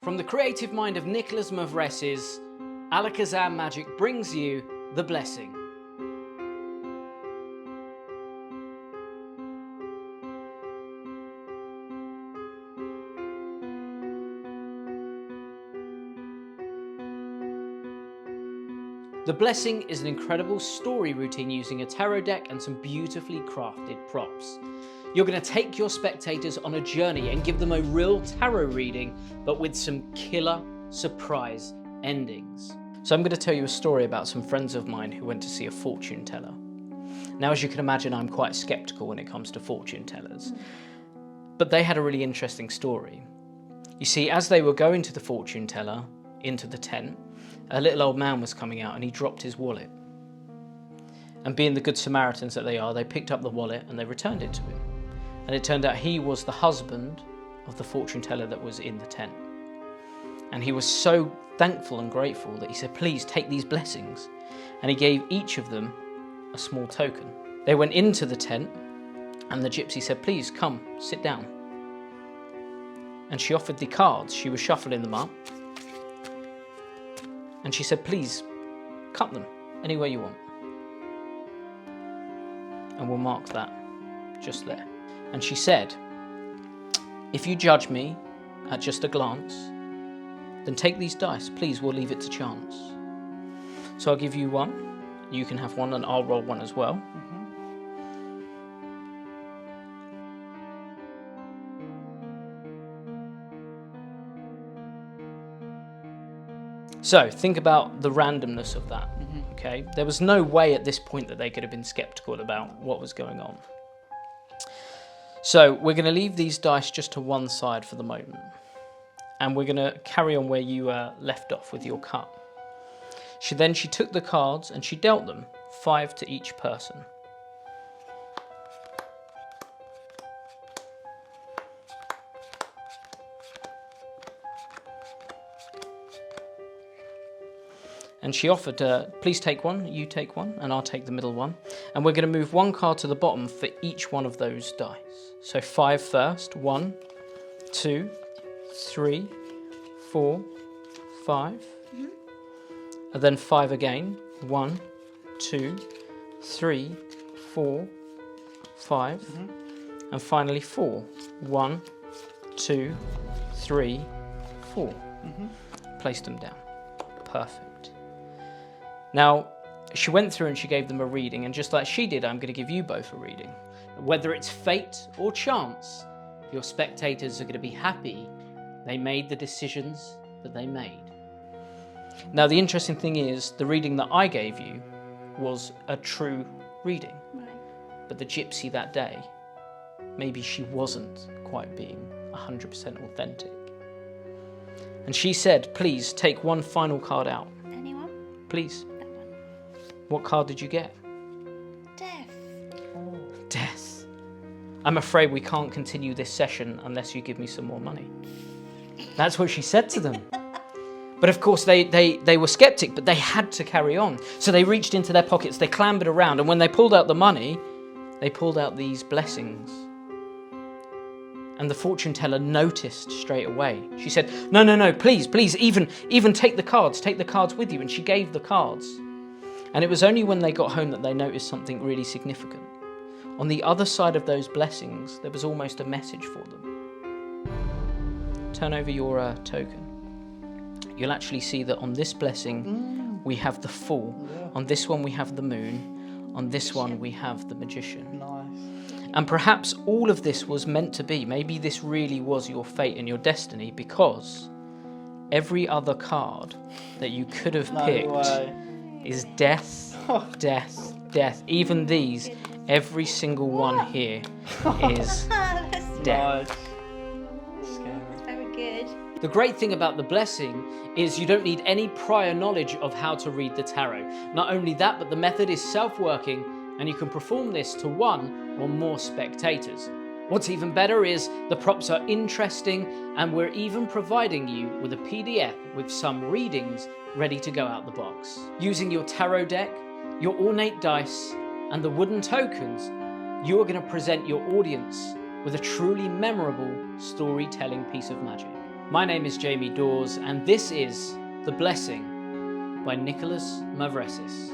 From the creative mind of Nikolas Mavresis, Alakazam Magic brings you The Blessing. The Blessing is an incredible story routine using a tarot deck and some beautifully crafted props. You're going to take your spectators on a journey and give them a real tarot reading, but with some killer surprise endings. So I'm going to tell you a story about some friends of mine who went to see a fortune teller. Now, as you can imagine, I'm quite skeptical when it comes to fortune tellers, but they had a really interesting story. You see, as they were going to the fortune teller, into the tent, a little old man was coming out and he dropped his wallet. And being the good Samaritans that they are, they picked up the wallet and they returned it to him. And it turned out he was the husband of the fortune teller that was in the tent. And he was so thankful and grateful that he said, please take these blessings. And he gave each of them a small token. They went into the tent and the gypsy said, please come, sit down. And she offered the cards. She was shuffling them up. And she said, please cut them any way you want. And we'll mark that just there. And she said, if you judge me at just a glance, then take these dice. Please, we'll leave it to chance. So I'll give you one. You can have one and I'll roll one as well. So think about the randomness of that, okay? There was no way at this point that they could have been skeptical about what was going on. So we're going to leave these dice just to one side for the moment. And we're going to carry on where you left off with your cut. She took the cards and she dealt them, 5 to each person. And she offered, please take one, you take one, and I'll take the middle one. And we're going to move one card to the bottom for each one of those dice. So 5 first, 1, 2, 3, 4, 5. And then 5 again, 1, 2, 3, 4, 5. And finally 4, 1, 2, 3, 4. Place them down. Perfect. Now, she went through and she gave them a reading, and just like she did, I'm going to give you both a reading. Whether it's fate or chance, your spectators are going to be happy they made the decisions that they made. Now, the interesting thing is, the reading that I gave you was a true reading. Right. But the gypsy that day, maybe she wasn't quite being 100% authentic. And she said, please take one final card out. Anyone? Please. That one. What card did you get? Death. Oh. Death. I'm afraid we can't continue this session unless you give me some more money. That's what she said to them. But of course they were skeptic, but they had to carry on. So they reached into their pockets, they clambered around, and when they pulled out the money, they pulled out these blessings. And the fortune teller noticed straight away. She said, no, please, even take the cards with you. And she gave the cards. And it was only when they got home that they noticed something really significant. On the other side of those blessings, there was almost a message for them. Turn over your token. You'll actually see that on this blessing, we have the Fool. Yeah. On this one, we have the Moon. On this one, we have the Magician. Nice. And perhaps all of this was meant to be. Maybe this really was your fate and your destiny, because every other card that you could have picked is death, death, death. Even these, every single one here is death. Nice. Scary. Very good. The great thing about the blessing is you don't need any prior knowledge of how to read the tarot. Not only that, but the method is self-working, and you can perform this to one or more spectators. What's even better is the props are interesting, and we're even providing you with a PDF with some readings ready to go out the box. Using your tarot deck, your ornate dice, and the wooden tokens, you are going to present your audience with a truly memorable storytelling piece of magic. My name is Jamie Dawes, and this is The Blessing by Nikolas Mavresis.